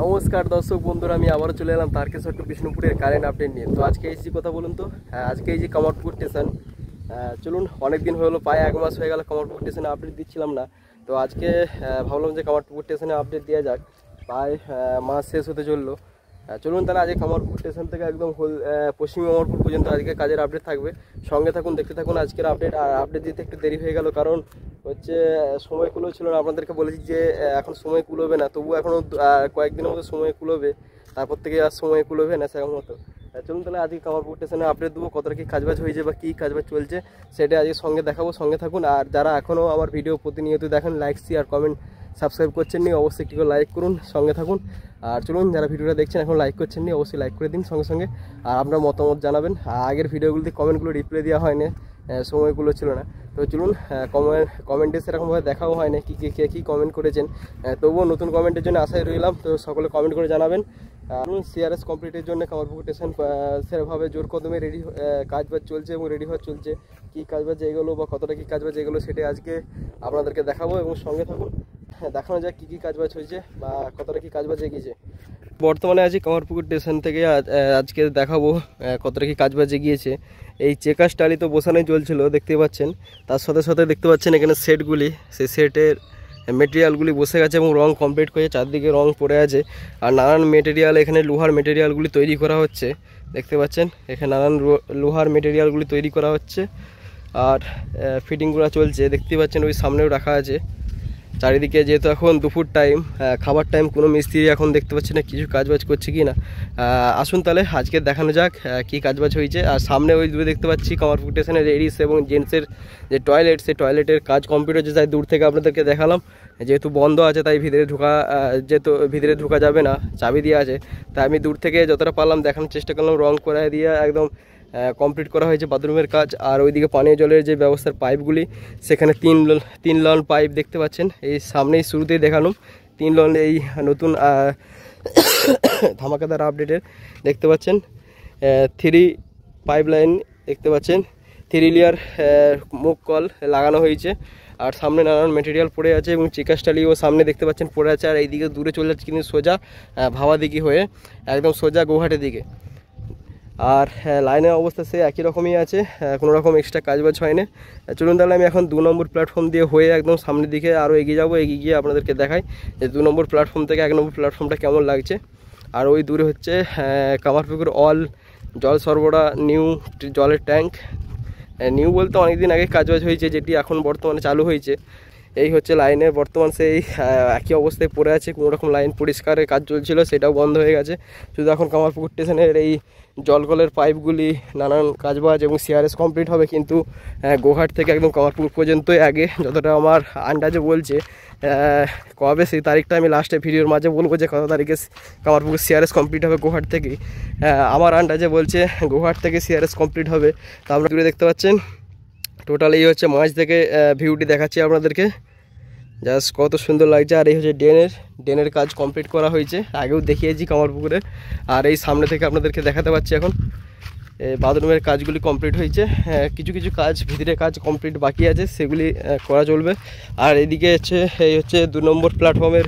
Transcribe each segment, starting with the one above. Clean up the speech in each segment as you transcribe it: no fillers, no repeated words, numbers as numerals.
নমস্কার দর্শক বন্ধুরা, আমি আবারও চলে এলাম তারকেশ্বর টু বিষ্ণুপুরের কারেন্ট আপডেট নিয়ে। তো আজকে এসেছি কথা বলুন তো, আজকে এই যে কামারপুকুর স্টেশন, চলুন অনেকদিন হয়ে গেলো, প্রায় 1 মাস হয়ে গেল কামারপুকুর স্টেশনে আপডেট দিচ্ছিলাম না। তো আজকে ভাবলাম যে কামারপুকুর স্টেশনে আপডেট দেওয়া যাক, প্রায় মাস শেষ হতে চললো। চলুন তাহলে আজকে কামারপুকুর স্টেশন থেকে একদম পশ্চিম কামারপুর পর্যন্ত আজকে কাজের আপডেট থাকবে। সঙ্গে থাকুন, দেখতে থাকুন আজকের আপডেট। আর আপডেট দিতে একটু দেরি হয়ে গেল, কারণ হচ্ছে সময় কুলো ছিল না। আপনাদেরকে বলেছি যে এখন সময় কুলোবে না, তবু এখনও কয়েকদিনের মতো সময় কুলোবে, তারপর থেকে আর সময় কুলোবে না সেরকম মতো। চলুন তাহলে আজকে কামারপুকুর স্টেশনে আপডেট দেবো, কতটা কী কাজবাজ হয়েছে বা কী কাজবাজ চলছে সেটা আজকে সঙ্গে দেখাবো। সঙ্গে থাকুন। আর যারা এখনও আমার ভিডিও প্রতিনিয়ত দেখেন, লাইক শেয়ার কমেন্ট সাবস্ক্রাইব করছেন নি, অবশ্যই একটু লাইক করুন, সঙ্গে থাকুন। আর চলুন, যারা ভিডিওটা দেখছেন এখন লাইক করছেন নি, অবশ্যই লাইক করে দিন সঙ্গে সঙ্গে। আর আপনার মতামত জানাবেন। আগের ভিডিওগুলোতে কমেন্টগুলো রিপ্লাই দেওয়া হয়নি, সময়গুলো ছিল না। তো চলুন, কমেন্টে সেরকমভাবে দেখাও হয় না কে কী কমেন্ট করেছেন, তবুও নতুন কমেন্টের জন্য আশায় রইলাম। তো সকলে কমেন্ট করে জানাবেন। সিআরএস কমপ্লিটের জন্য কামারপুকুর স্টেশন সেভাবে জোর কদমে কাজবাজ চলছে এবং রেডি হওয়া চলছে। কী কাজবাজ এগোলো বা কতটা কী কাজবাজ এগোলো সেটা আজকে আপনাদেরকে দেখাবো, এবং সঙ্গে থাকুন। দেখানো যাক কী কী কাজবাজ হয়েছে বা কতটা কী কাজবাজ এগিয়েছে। বর্তমানে আছি কামারপুকুর স্টেশন থেকে, আজকে দেখাবো কতটা কী কাজবাজ এগিয়েছে। এই চেকার টালি তো বসানোই চলছিল, দেখতে পাচ্ছেন। তার সাথে সাথে দেখতে পাচ্ছেন এখানে সেটগুলি, সেই সেটের মেটেরিয়ালগুলি বসে গেছে এবং রং কমপ্লিট করে চারদিকে রং পড়ে আছে। আর নানান মেটেরিয়াল, এখানে লোহার মেটেরিয়ালগুলি তৈরি করা হচ্ছে, দেখতে পাচ্ছেন। এখানে নানান লোহার মেটেরিয়ালগুলি তৈরি করা হচ্ছে আর ফিটিংগুলো চলছে, দেখতে পাচ্ছেন। ওই সামনেও রাখা আছে চারিদিকে। যেহেতু এখন দুপুর টাইম, খাবার টাইম, কোনো মিস্ত্রি এখন দেখতে পাচ্ছি না কিছু কাজবাজ করছে কি না। আসুন তাহলে আজকে দেখানো যাক কি কাজবাজ হয়েছে। আর সামনে ওই দূরে দেখতে পাচ্ছি কামারপুকুর স্টেশনের লেডিস এবং জেন্টসের যে টয়লেট, সেই টয়লেটের কাজ কমপ্লিট হচ্ছে, তাই দূর থেকে আপনাদেরকে দেখালাম। যেহেতু বন্ধ আছে তাই ভিতরে ঢোকা যাবে না, চাবি দিয়ে আছে, তাই আমি দূর থেকে যতটা পারলাম দেখানোর চেষ্টা করলাম। রং করে দিয়ে একদম কমপ্লিট করা হয়েছে বাথরুমের কাজ। আর ওইদিকে পানীয় জলের যে ব্যবস্থার পাইপগুলি, সেখানে তিন লন পাইপ দেখতে পাচ্ছেন। এই সামনেই শুরুতেই দেখালাম 3 লন, এই নতুন ধামাকাদার আপডেটের দেখতে পাচ্ছেন 3 পাইপ লাইন দেখতে পাচ্ছেন, 3 লেয়ার মুখ কল লাগানো হয়েছে। আর সামনে নানান মেটেরিয়াল পড়ে আছে এবং চিকাস্টালিও সামনে দেখতে পাচ্ছেন পড়ে আছে। আর এইদিকে দূরে চলে যাচ্ছে কিন্তু সোজা ভাবাদিঘি হয়ে একদম সোজা গৌহাটির দিকে। আর লাইনের অবস্থা সে একই রকমই আছে, কোনো রকম এক্সট্রা কাজবাজ হয় না। চলুন তাহলে আমি এখন 2 নম্বর প্ল্যাটফর্ম দিয়ে হয়ে একদম সামনের দিকে আরও এগিয়ে যাবো। এগিয়ে গিয়ে আপনাদেরকে দেখাই যে 2 নম্বর প্ল্যাটফর্ম থেকে 1 নম্বর প্ল্যাটফর্মটা কেমন লাগছে। আর ওই দূরে হচ্ছে কামারপুকুর অল জল সরবরাহ নিউ জলের ট্যাঙ্ক। নিউ বলতে অনেক দিন আগে কাজবাজ হয়েছে, যেটি এখন বর্তমানে চালু হয়েছে। এই হচ্ছে লাইনের বর্তমান সেই একই অবস্থায় পড়ে আছে, কোনো রকম লাইন পরিষ্কারের কাজ চলছিল, সেটাও বন্ধ হয়ে গেছে। শুধু এখন কামারপুকুর স্টেশনের এই জলকলের পাইপগুলি নানান কাজবাজ এবং সিআরএস কমপ্লিট হবে, কিন্তু গোঘাট থেকে একদম কামারপুকুর পর্যন্তই আগে, যতটা আমার আন্দাজে বলছে। কবে সেই তারিখটা আমি লাস্টে ভিডিওর মাঝে বলবো যে কত তারিখে কামারপুকুর সিআরএস কমপ্লিট হবে গোঘাট থেকে। আমার আন্দাজে বলছে গোঘাট থেকে সিআরএস কমপ্লিট হবে। তা আপনারা দূরে দেখতে পাচ্ছেন টোটাল এই হচ্ছে মাঝ থেকে ভিউটি দেখাচ্ছি আপনাদেরকে, জাস্ট কত সুন্দর লাগছে। আর এই হচ্ছে ড্রেনের কাজ কমপ্লিট করা হয়েছে, আগেও দেখিয়েছি কামারপুকুরে। আর এই সামনে থেকে আপনাদেরকে দেখাতে পাচ্ছি এখন বাথরুমের কাজগুলি কমপ্লিট হয়েছে। কিছু কিছু কাজ ভিতরে কাজ কমপ্লিট বাকি আছে, সেগুলি করা চলবে। আর এদিকে এই হচ্ছে 2 নম্বর প্ল্যাটফর্মের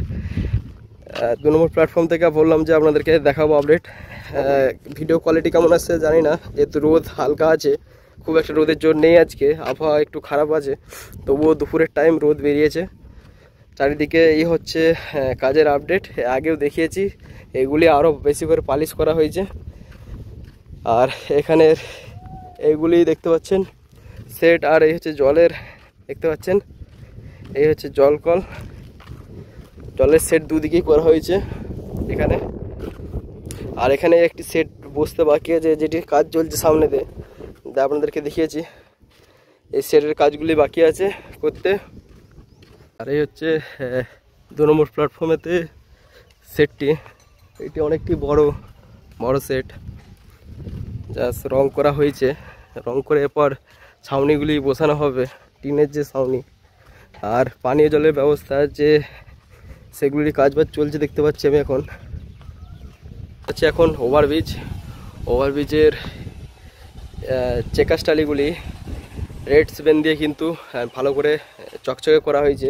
2 নম্বর প্ল্যাটফর্ম থেকে বললাম যে আপনাদেরকে দেখাবো আপডেট। ভিডিও কোয়ালিটি কেমন আসছে জানি না, যেহেতু রোদ হালকা আছে, খুব একটা রোদের জোর নেই আজকে, আবহাওয়া একটু খারাপ আছে, তবুও দুপুরের টাইম রোদ বেরিয়েছে চারিদিকে। এই হচ্ছে কাজের আপডেট, আগেও দেখিয়েছি। এগুলি আরও বেশি করে পালিশ করা হয়েছে। আর এখানের এইগুলি দেখতে পাচ্ছেন সেট। আর এই হচ্ছে জলের দেখতে পাচ্ছেন, এই হচ্ছে জলকল, জলের সেট দুদিকেই করা হয়েছে এখানে। আর এখানে একটি সেট বসতে বাকি আছে, যেটি কাজ চলছে সামনেতে, আপনাদেরকে দেখিয়েছি। এই সেটের কাজগুলি বাকি আছে করতে। আর এই হচ্ছে 2 নম্বর প্ল্যাটফর্মেতে সেটটি, এটি অনেকটি বড় সেট, জাস্ট রং করা হয়েছে। রং করে এরপর ছাউনিগুলি বসানো হবে, টিনের যে ছাউনি। আর পানীয় জলের ব্যবস্থা যে সেগুলির কাজবাজ চলছে দেখতে পাচ্ছি আমি এখন। এখন ওভারব্রিজের চেকার টালিগুলি রেড সিমেন্ট দিয়ে কিন্তু ভালো করে চকচকে করা হয়েছে।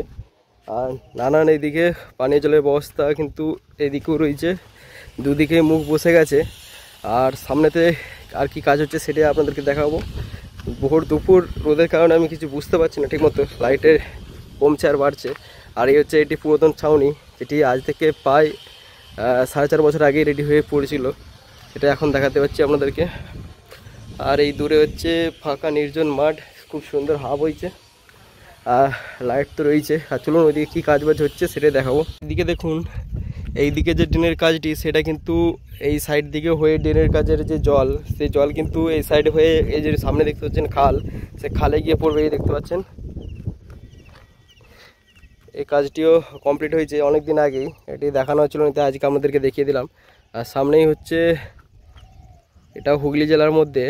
আর নানান এইদিকে পানীয় জলের ব্যবস্থা কিন্তু এদিকেও রয়েছে, দুদিকে মুখ বসে গেছে। আর সামনেতে আর কি কাজ হচ্ছে সেটা আপনাদেরকে দেখাবো। ভোর দুপুর রোদের কারণে আমি কিছু বুঝতে পারছি না ঠিকমতো, লাইটের কমছে আর বাড়ছে। আর এই হচ্ছে এটি পুরাতন ছাউনি, যেটি আজ থেকে প্রায় 4.5 বছর আগেই রেডি হয়ে পড়েছিল, সেটা এখন দেখাতে পাচ্ছি আপনাদেরকে। আর এই দূরে হচ্ছে ফাঁকা নির্জন মাঠ, খুব সুন্দর হাওয়া বইছে, আর লাইট তো রয়েছে। আর চলুন ওইদিকে কী কাজ বাজ হচ্ছে সেটাই দেখাবো। এদিকে দেখুন, এইদিকে যে ড্রেনের কাজটি সেটা কিন্তু এই সাইড দিকে হয়ে ড্রেনের কাজের যে জল, সেই জল কিন্তু এই সাইড হয়ে এই যে সামনে দেখতে পাচ্ছেন খাল, সে খালে গিয়ে পড়বে। এই দেখতে পাচ্ছেন এই কাজটিও কমপ্লিট হয়েছে অনেক দিন আগেই, এটি দেখানো হচ্ছিল না, তাই আজকে আপনাদেরকে দেখিয়ে দিলাম। আর সামনেই হচ্ছে, এটা হুগলি জেলার মধ্যে।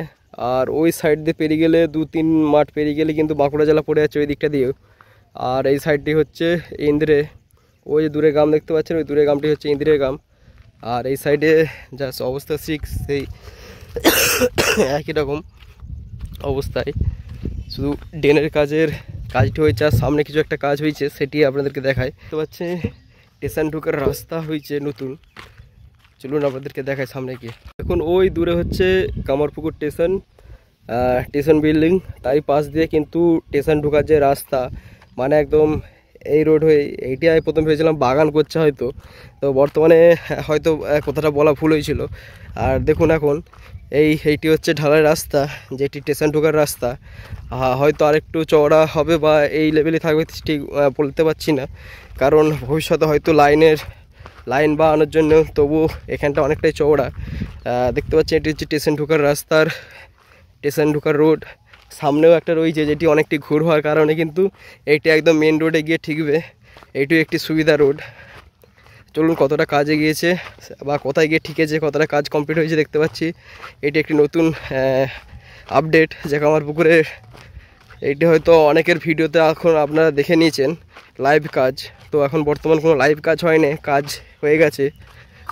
আর ওই সাইড দিয়ে পেরিয়ে গেলে 2-3 মাঠ পেরিয়ে গেলে কিন্তু বাঁকুড়া জেলা পড়ে যাচ্ছে ওই দিকটা দিয়েও। আর এই সাইডটি হচ্ছে ইন্দ্রে, ওই যে দূরে গ্রাম দেখতে পাচ্ছেন, ওই দূরে গ্রামটি হচ্ছে ইন্দ্রের গ্রাম। আর এই সাইডে যা অবস্থা সেই একই রকম অবস্থায়, শুধু ড্রেনের কাজটি হয়েছে। আর সামনে কিছু একটা কাজ হয়েছে, সেটি আপনাদেরকে দেখায়। দেখতে পাচ্ছি স্টেশন ঢোকার রাস্তা হয়েছে নতুন, চলুন আপনাদেরকে দেখায় সামনে গিয়ে। এখন ওই দূরে হচ্ছে কামারপুকুর স্টেশন বিল্ডিং, তাই পাশ দিয়ে কিন্তু স্টেশন ঢোকার যে রাস্তা, মানে একদম এই রোড হয়ে, এইটি আমি প্রথম ভেবেছিলাম বাগান করছে হয়তো, তো বর্তমানে হয়তো কথাটা বলা ভুল হয়েছিল। আর দেখুন এখন এইটি হচ্ছে ঢালাই রাস্তা, যেটি স্টেশন ঢোকার রাস্তা। হয়তো আরেকটু চওড়া হবে বা এই লেভেলে থাকবে ঠিক বলতে পারছি না, কারণ ভবিষ্যতে হয়তো লাইন বা আনার জন্য, তবু এখানটা অনেকটাই চওড়া। দেখতে পাচ্ছি এটি হচ্ছে স্টেশন ঢোকার রোড। সামনেও একটা রয়েছে যেটি অনেকটি ঘুর হওয়ার কারণে কিন্তু এইটি একদম মেন রোডে গিয়ে ঠিকবে, এইটিও একটি সুবিধা রোড। চলুন কতটা কাজে গিয়েছে বা কোথায় গিয়ে ঠিকেছে, কতটা কাজ কমপ্লিট হয়েছে দেখতে পাচ্ছি। এটি একটি নতুন আপডেট যে কামারপুকুরের, এইটি হয়তো অনেকের ভিডিওতে এখন আপনারা দেখে নিয়েছেন লাইভ কাজ, তো এখন বর্তমান কোনো লাইভ কাজ হয়নি, কাজ হয়ে গেছে,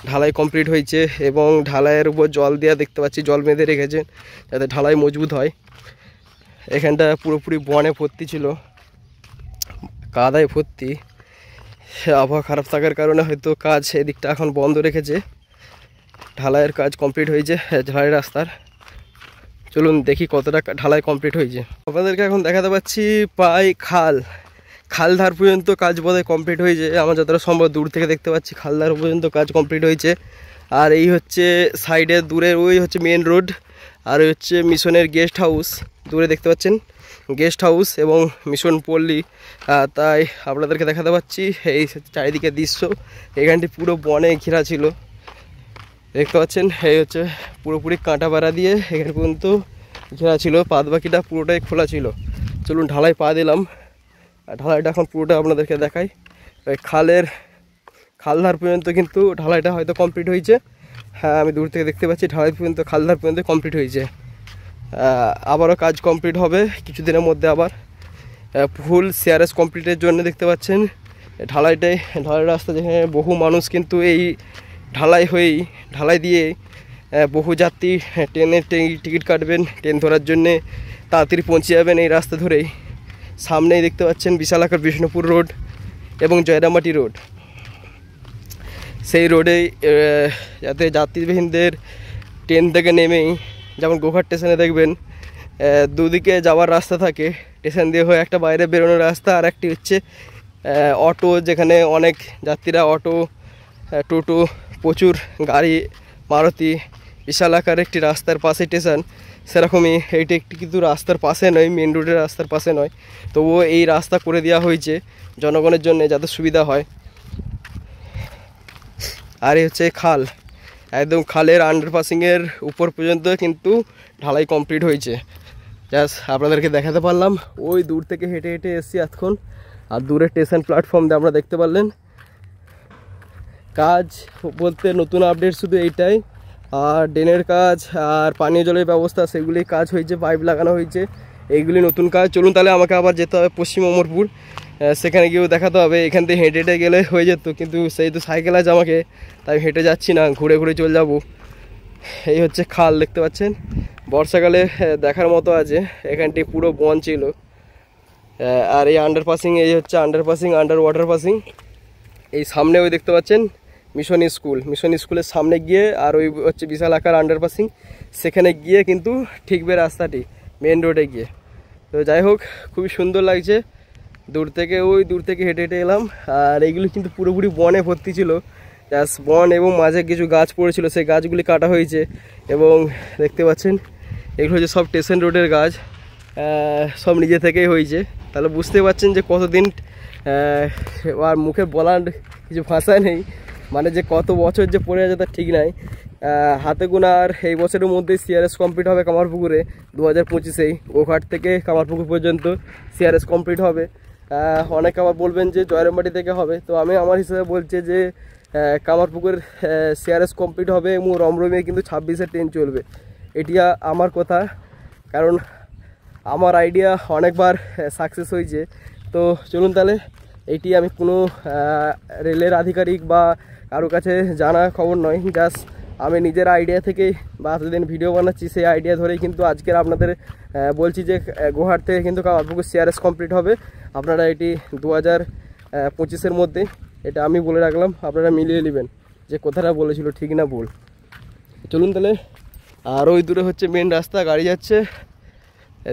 ঢালাই কমপ্লিট হয়েছে। এবং ঢালাইয়ের উপর জল দেওয়া দেখতে পাচ্ছি, জল বেঁধে রেখেছেন যাতে ঢালাই মজবুত হয়। এখানটা পুরোপুরি বনে ভর্তি ছিল, কাদায় ভর্তি, আবহাওয়া খারাপ থাকার কারণে হয়তো কাজ এদিকটা এখন বন্ধ রেখেছে। ঢালাইয়ের কাজ কমপ্লিট হয়েছে ঢালাই রাস্তার, চলুন দেখি কতটা ঢালাই কমপ্লিট হয়েছে। আপনাদেরকে এখন দেখাতে পাচ্ছি প্রায় খালধার পর্যন্ত কাজ বোধহয় কমপ্লিট হয়েছে, আমার যতটা সম্ভব দূর থেকে দেখতে পাচ্ছি খালধার পর্যন্ত কাজ কমপ্লিট হয়েছে। আর এই হচ্ছে সাইডে দূরে ওই হচ্ছে মেন রোড, আর ওই হচ্ছে মিশনের গেস্ট হাউস, দূরে দেখতে পাচ্ছেন গেস্ট হাউস এবং মিশন পল্লী। তাই আপনাদেরকে দেখাতে পাচ্ছি এই চারিদিকে দৃশ্য, এখানটি পুরো বনে ঘেরা ছিল দেখতে পাচ্ছেন। এই হচ্ছে পুরোপুরি কাঁটা বেড়া দিয়ে এখান পর্যন্ত ঘেরা ছিল, বাদ বাকিটা পুরোটাই খোলা ছিল। চলুন ঢালাই পা দিলাম, ঢালাইটা এখন পুরোটা আপনাদেরকে দেখাই। খালধার পর্যন্ত কিন্তু ঢালাইটা হয়তো কমপ্লিট হয়েছে। হ্যাঁ, আমি দূর থেকে দেখতে পাচ্ছি ঢালাই পর্যন্ত, খালধার পর্যন্ত কমপ্লিট হয়েছে। আবারও কাজ কমপ্লিট হবে কিছুদিনের মধ্যে, আবার ফুল সিআরএস কমপ্লিটের জন্য দেখতে পাচ্ছেন ঢালাই রাস্তা, যেখানে বহু মানুষ কিন্তু এই ঢালাই দিয়ে বহু যাত্রী ট্রেনের টিকিট কাটবেন, ট্রেন ধরার জন্যে তাড়াতাড়ি পৌঁছে যাবেন এই রাস্তা ধরেই। সামনেই দেখতে পাচ্ছেন বিশাল আকার বিষ্ণুপুর রোড এবং জয়রামবাটি রোড, সেই রোডেই যাতে যাত্রীবিহীনদের ট্রেন থেকে নেমেই, যেমন গোঘাট স্টেশনে দেখবেন দুদিকে যাওয়ার রাস্তা থাকে, স্টেশন দিয়ে হয়ে একটা বাইরে বেরোনোর রাস্তা, আর একটি হচ্ছে অটো, যেখানে অনেক যাত্রীরা অটো, টোটো, প্রচুর গাড়ি, মারুতি, বিশাল আকার একটি রাস্তার পাশে স্টেশন। সেরকমই এইটি একটি কিন্তু রাস্তার পাশে নয়, মেন রোডের রাস্তার পাশে নয়, তবুও এই রাস্তা করে দেওয়া হয়েছে জনগণের জন্য যাতে সুবিধা হয়। আর এই হচ্ছে খাল, একদম খালের আন্ডারপাসিংয়ের উপর পর্যন্ত কিন্তু ঢালাই কমপ্লিট হয়েছে। জাস্ট আপনাদেরকে দেখাতে পারলাম, ওই দূর থেকে হেঁটে হেঁটে এসেছি এতক্ষণ। আর দূরে স্টেশন প্ল্যাটফর্ম দিয়ে আপনারা দেখতে পারলেন। কাজ বলতে নতুন আপডেট শুধু এইটাই, আর ড্রেনের কাজ আর পানীয় জলের ব্যবস্থা সেগুলি কাজ হয়েছে, পাইপ লাগানো হয়েছে, এইগুলি নতুন কাজ। চলুন তাহলে আমাকে আবার যেতে হবে পশ্চিম অমরপুর, সেখানে গিয়েও দেখাতে হবে। এখান থেকে হেঁটে হেঁটে গেলে হয়ে যেত, কিন্তু সেই তো সাইকেল আছে আমাকে, তাই হেঁটে যাচ্ছি না, ঘুরে ঘুরে চলে যাব। এই হচ্ছে খাল দেখতে পাচ্ছেন, বর্ষাকালে দেখার মতো আছে। এখানটি পুরো বন ছিল, আর এই আন্ডারপাসিং, এই হচ্ছে আন্ডারপাসিং, আন্ডার ওয়াটার পাসিং। এই সামনে ওই দেখতে পাচ্ছেন মিশন স্কুল, মিশন স্কুলের সামনে গিয়ে আর ওই হচ্ছে বিশাল আকার আন্ডারপাসিং, সেখানে গিয়ে কিন্তু ঠিকবে রাস্তাটি মেন রোডে গিয়ে। তো যাই হোক, খুবই সুন্দর লাগছে দূর থেকে, ওই দূর থেকে হেঁটে হেঁটে এলাম। আর এইগুলি কিন্তু পুরোপুরি বনে ভর্তি ছিল, জাস্ট বন এবং মাঝে কিছু গাছ পড়েছিল, সেই গাছগুলি কাটা হয়েছে। এবং দেখতে পাচ্ছেন এগুলো হচ্ছে সব স্টেশন রোডের গাছ, সব নিজে থেকেই হয়েছে। তাহলে বুঝতে পারছেন যে কতদিন, আর মুখে বলার কিছু ভাষা নেই, মানে যে কত বছর যে পড়ে আছে তার ঠিক নাই। হাতে গোনা আর এই বছরের মধ্যেই সিআরএস কমপ্লিট হবে কামারপুকুরে 2025-এই, গোঘাট থেকে কামারপুকুর পর্যন্ত সিআরএস কমপ্লিট হবে। অনেকে আবার বলবেন যে জয়রামবাটি থেকে হবে, তো আমি আমার হিসেবে বলছি যে কামারপুকুর সিআরএস কমপ্লিট হবে এবং রমরমে কিন্তু 26-এ ট্রেন চলবে। এটি আমার কথা, কারণ আমার আইডিয়া অনেকবার সাকসেস হয়েছে। তো চলুন তাহলে, এইটি আমি কোনো রেলের আধিকারিক বা কারো কাছে জানা খবর নয়, জাস্ট আমি নিজের আইডিয়া থেকেই বা এতদিন ভিডিও বানাচ্ছি, সেই আইডিয়া ধরেই কিন্তু আজকের আপনাদের বলছি যে গোহাট থেকে কিন্তু কামারপুকুর সিআরএস কমপ্লিট হবে। আপনারা এটি 2025-এর মধ্যে, এটা আমি বলে রাখলাম, আপনারা মিলিয়ে নেবেন যে কথাটা বলেছিল ঠিক না ভুল। চলুন তাহলে, আর ওই দূরে হচ্ছে মেন রাস্তা, গাড়ি যাচ্ছে,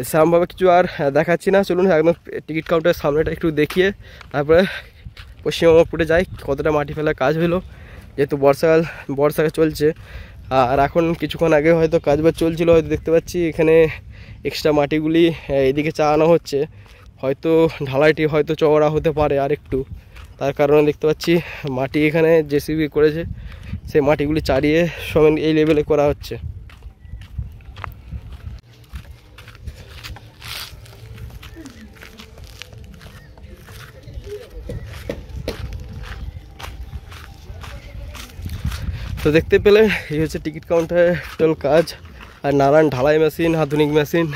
সেরকমভাবে কিছু আর দেখাচ্ছি না। চলুন একদম টিকিট কাউন্টারের সামনেটা একটু দেখিয়ে তারপরে পশ্চিমবঙ্গপুরে যাই। কতটা মাটি ফেলার কাজ হলো, যেহেতু বর্ষাকাল চলছে। আর এখন কিছুক্ষণ আগে হয়তো কাজবাজ চলছিল, হয়তো দেখতে পাচ্ছি এখানে এক্সট্রা মাটিগুলি এদিকে চালানো হচ্ছে, হয়তো ঢালাইটি হয়তো চওড়া হতে পারে আর একটু, তার কারণে দেখতে পাচ্ছি মাটি এখানে জেসিবি করেছে, সেই মাটিগুলি চাড়িয়ে সমেত এই লেভেলে করা হচ্ছে। তো দেখতে পেলে এই হচ্ছে টিকিট কাউন্টারের টোটাল কাজ, আর নানান ঢালাই মেশিন, আধুনিক মেশিন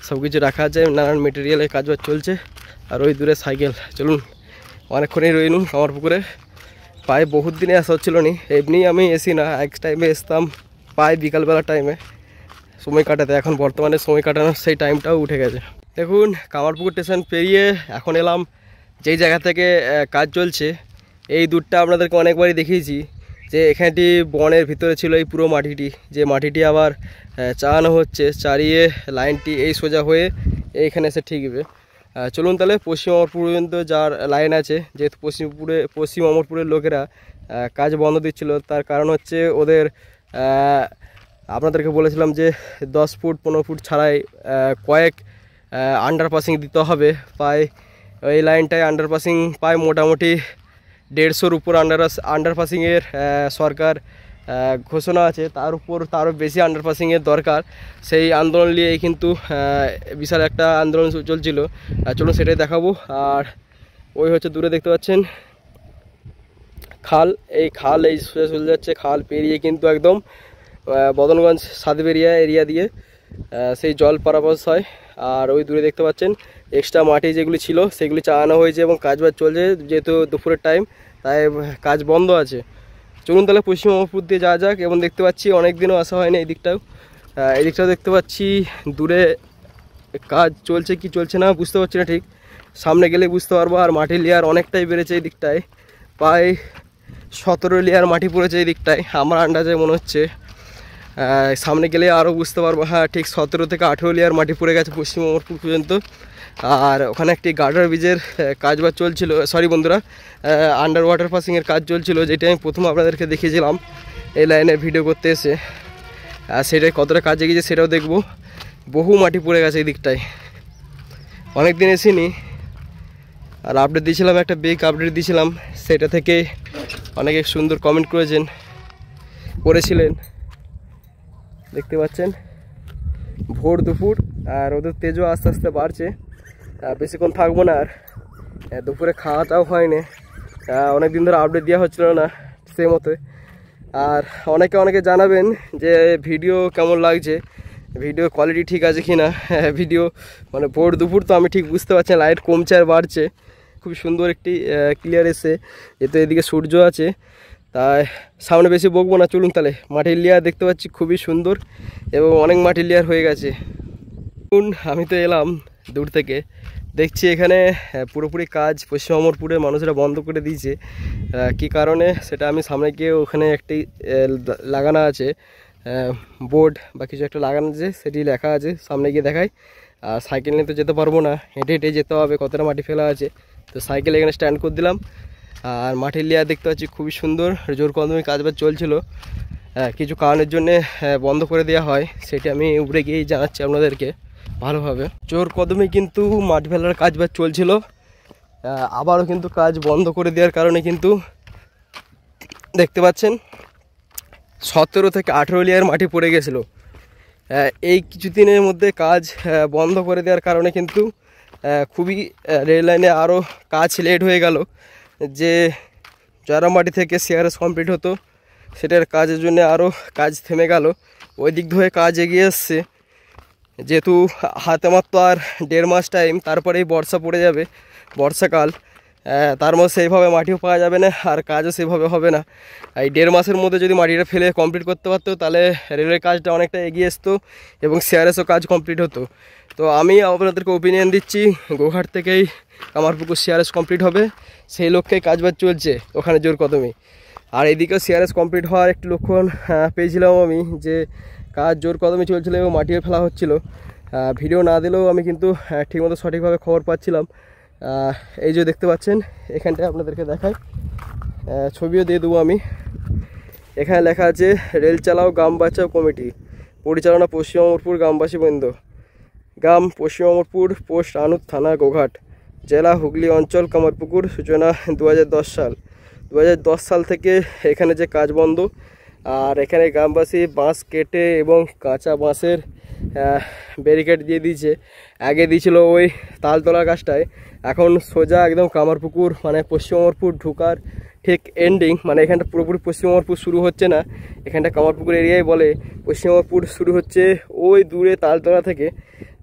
সব কিছু রাখা আছে, নানান মেটেরিয়ালের কাজবাজ চলছে। আর ওই দূরে সাইকেল। চলুন, অনেকক্ষণই রইলুম কামারপুকুরে, প্রায় বহুত দিনে আসা হচ্ছিল নি, এমনি আমি এসি না, এক টাইমে আসতাম প্রায় বিকালবেলা টাইমে সময় কাটাতে। এখন বর্তমানে সময় কাটানোর সেই টাইমটাও উঠে গেছে। দেখুন, কামারপুকুর স্টেশন পেরিয়ে এখন এলাম যেই জায়গা থেকে কাজ চলছে, এই দূরটা আপনাদেরকে অনেকবারই দেখিয়েছি যে এখানটি বনের ভিতরে ছিল এই পুরো মাটিটি, যে মাটিটি আবার চালানো হচ্ছে, চালিয়ে লাইনটি এই সোজা হয়ে এইখানে এসে ঠিকবে। চলুন তাহলে পশ্চিম অমরপুর পর্যন্ত যার লাইন আছে, যেহেতু পশ্চিম অমরপুরের লোকেরা কাজ বন্ধ দিচ্ছিল, তার কারণ হচ্ছে ওদের আপনাদেরকে বলেছিলাম যে 10 ফুট 15 ফুট ছাড়াই কয়েক আন্ডারপাসিং দিতে হবে। প্রায় এই লাইনটায় আন্ডারপাসিং প্রায় মোটামুটি 150-র উপর আন্ডারপাসিংয়ের সরকার ঘোষণা আছে, তার উপর তারও বেশি আন্ডারপাসিংয়ের দরকার। সেই আন্দোলন নিয়েই কিন্তু বিশাল একটা আন্দোলন চলছিল। চলুন সেটাই দেখাবো। আর ওই হচ্ছে দূরে দেখতে পাচ্ছেন খাল, এই খাল এই সোজা চলে যাচ্ছে, খাল পেরিয়ে কিন্তু একদম বদনগঞ্জ সাতবেরিয়া এরিয়া দিয়ে সেই জল পারাপাস হয়। আর ওই দূরে দেখতে পাচ্ছেন এক্সট্রা মাটি যেগুলি ছিল সেগুলি চালানো হয়েছে এবং কাজবাজ চলছে, যেহেতু দুপুরের টাইম তাই কাজ বন্ধ আছে। চলুন তাহলে পশ্চিম অমরপুর দিয়ে যাওয়া যাক। এবং দেখতে পাচ্ছি অনেক দিনও আসা হয়নি এই দিকটাও, দেখতে পাচ্ছি দূরে কাজ চলছে কি চলছে না বুঝতে পারছি না ঠিক, সামনে গেলে বুঝতে পারবো। আর মাটির লেয়ার অনেকটাই বেড়েছে এই দিকটায়, প্রায় 17 লেয়ার মাটি পড়েছে এই দিকটায় আমার আন্দাজে মনে হচ্ছে। সামনে গেলে আরও বুঝতে পারবো, হ্যাঁ ঠিক 17 থেকে 18 লেয়ার মাটি পড়ে গেছে পশ্চিম অমরপুর পর্যন্ত। আর ওখানে একটি গার্ডার ব্রিজের কাজবাজ চলছিল, সরি বন্ধুরা, আন্ডার ওয়াটার পাসিংয়ের কাজ চলছিল, যেটা আমি প্রথম আপনাদেরকে দেখিয়েছিলাম এই লাইনের ভিডিও করতে এসে। আর সেটাই কতটা কাজে গিয়েছে সেটাও দেখবো। বহু মাটি পড়ে গেছে এই দিকটায়, অনেক দিন এসিনি। আর আপডেট দিয়েছিলাম, একটা বিগ আপডেট দিয়েছিলাম, সেটা থেকে অনেকে সুন্দর কমেন্ট করেছিলেন। দেখতে পাচ্ছেন ভোর দুপুর, আর ওদের তেজও আস্তে আস্তে বাড়ছে। বেশিক্ষণ থাকবো না, আর দুপুরে খাওয়াটাও হয়নি, অনেক দিন ধরে আপডেট দেওয়া হচ্ছিল না সেই মতো। আর অনেকে জানাবেন যে ভিডিও কেমন লাগছে, ভিডিও কোয়ালিটি ঠিক আছে কি না। ভিডিও মানে ভোর দুপুর তো আমি ঠিক বুঝতে পারছি না, লাইট কমছে আর বাড়ছে, খুব সুন্দর একটি ক্লিয়ার এসে, যেহেতু এদিকে সূর্য আছে তাই সামনে বেশি বকবো না। চলুন তাহলে, মাটির লেয়ার দেখতে পাচ্ছি খুবই সুন্দর এবং অনেক মাটির লেয়ার হয়ে গেছে। আমি তো এলাম দূর থেকে, দেখছি এখানে পুরোপুরি কাজ পশ্চিম অমরপুরে মানুষরা বন্ধ করে দিয়েছে। কী কারণে সেটা আমি সামনে গিয়ে ওখানে একটি লাগানো আছে বোর্ড বা কিছু একটা লাগানো আছে, সেটি লেখা আছে, সামনে গিয়ে দেখাই। আর সাইকেল নিয়ে তো যেতে পারবো না, হেঁটে হেঁটে যেতে হবে, কতটা মাটি ফেলা আছে। তো সাইকেল এখানে স্ট্যান্ড করে দিলাম। আর মাটির লেয়ার দেখতে পাচ্ছি খুবই সুন্দর, জোর কদমে কাজবাজ চলছিল, কিছু কারণের জন্যে বন্ধ করে দেওয়া হয়, সেটি আমি উপরে গিয়েই জানাচ্ছি আপনাদেরকে ভালোভাবে। জোর কদমে কিন্তু মাটি ফেলার কাজবাজ চলছিল, আবারও কিন্তু কাজ বন্ধ করে দেওয়ার কারণে কিন্তু দেখতে পাচ্ছেন 17 থেকে 18 লেয়ার মাটি পড়ে গেছিলো। এই কিছুদিনের মধ্যে কাজ বন্ধ করে দেওয়ার কারণে কিন্তু খুবই রেল লাইনে আরও কাজ লেট হয়ে গেল। যে জয়রামবাটি থেকে সিআরএস কমপ্লিট হতো, সেটার কাজের জন্য আরও কাজ থেমে গেল। ওই দিক ধরে কাজ এগিয়ে আসছে, যেহেতু হাতে মাত্র আর 1.5 মাস টাইম, তারপরেই বর্ষা পড়ে যাবে, বর্ষাকাল। তার মধ্যে সেইভাবে মাটিও পাওয়া যাবে না, আর কাজও সেভাবে হবে না। এই 1.5 মাসের মধ্যে যদি মাটিটা ফেলে কমপ্লিট করতে পারতো, তাহলে রেলের কাজটা অনেকটা এগিয়ে আসতো এবং সিআরএসও কাজ কমপ্লিট হতো। তো আমি আপনাদেরকে ওপিনিয়ন দিচ্ছি, গোঘাট থেকেই কামারপুকুর সিআরএস কমপ্লিট হবে, সেই লক্ষ্যেই কাজবাজ চলছে ওখানে জোর কদমে। আর এদিকেও সিআরএস কমপ্লিট হওয়ার একটি লক্ষণ পেয়েছিলাম আমি, যে কাজ জোর কদমে চলছিল এবং মাটিও ফেলা হচ্ছিল। ভিডিও না দিলেও আমি কিন্তু ঠিকমতো সঠিকভাবে খবর পাচ্ছিলাম। এই যে দেখতে পাচ্ছেন, এখানটায় আপনাদেরকে দেখাই, ছবিও দিয়ে দেবো আমি। এখানে লেখা আছে রেল চালাও গ্রাম বাঁচাও কমিটি, পরিচালনা পশ্চিম অমরপুর, গ্রামবাসী বৃন্দ। গ্রাম পশ্চিম অমরপুর, পোস্ট আনুর, থানা গোঘাট, জেলা হুগলি অঞ্চল, কামারপুকুর। সূচনা 2010 সাল। 2010 সাল থেকে এখানে যে কাজ বন্ধ। আর এখানে গ্রামবাসী বাঁশ কেটে এবং কাঁচা বাঁশের ব্যারিকেড দিয়ে দিয়েছে। আগে দিয়েছিল ওই তালতলা গাছটায়, এখন সোজা একদম কামারপুকুর, মানে পশ্চিম অমরপুর ঢুকার ঠিক এন্ডিং, মানে এখানটা পুরোপুরি পশ্চিম অমরপুর শুরু হচ্ছে না, এখানটা কামারপুকুর এরিয়ায় বলে। পশ্চিম অমরপুর শুরু হচ্ছে ওই দূরে তালতলা থেকে,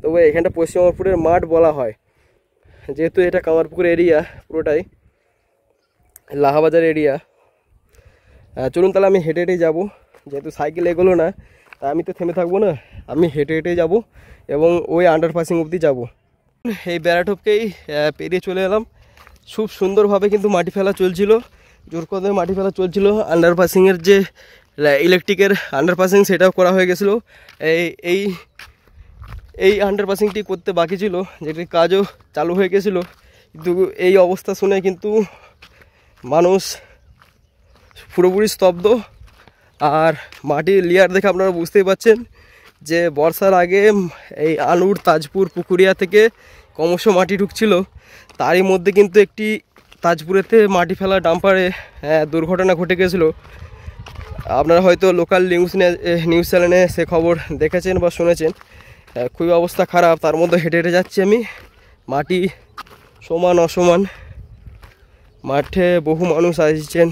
তবে এখানটা পশ্চিম অমরপুরের মাঠ বলা হয়, যেহেতু এটা কামারপুকুর এরিয়া পুরোটাই, লাহাবাজার এরিয়া। চলুন তাহলে আমি হেঁটে হেঁটেই যাবো, যেহেতু সাইকেল এগোলো না, তা আমি তো থেমে থাকবো না, আমি হেঁটে হেঁটেই যাবো এবং ওই আন্ডারপাসিং অবধি যাব। এই বেড়াটোপকেই পেরিয়ে চলে এলাম। খুব সুন্দরভাবে কিন্তু মাটি ফেলা চলছিল, জোর কদমে মাটি ফেলা চলছিল। আন্ডারপাসিংয়ের যে ইলেকট্রিকের আন্ডারপাসিং, সেটাও করা হয়ে গেছিলো। এই এই আন্ডারপাসিংটি করতে বাকি ছিল, যেটির কাজও চালু হয়ে গেছিলো। কিন্তু এই অবস্থা শুনে কিন্তু মানুষ পুরোপুরি স্তব্ধ। আর মাটির লেয়ার দেখে আপনারা বুঝতেই পারছেন যে বর্ষার আগে এই আনুর, তাজপুর, পুকুরিয়া থেকে ক্রমশ মাটি ঢুকছিল। তারই মধ্যে কিন্তু একটি তাজপুরেতে মাটি ফেলা ডাম্পারে দুর্ঘটনা ঘটে গেছিলো। আপনারা হয়তো লোকাল নিউজ চ্যানেলে সে খবর দেখেছেন বা শুনেছেন। খুবই অবস্থা খারাপ। তার মধ্যে হেঁটে হেঁটে যাচ্ছি আমি, মাটি সমান অসমান। মাঠে বহু মানুষ আসছেন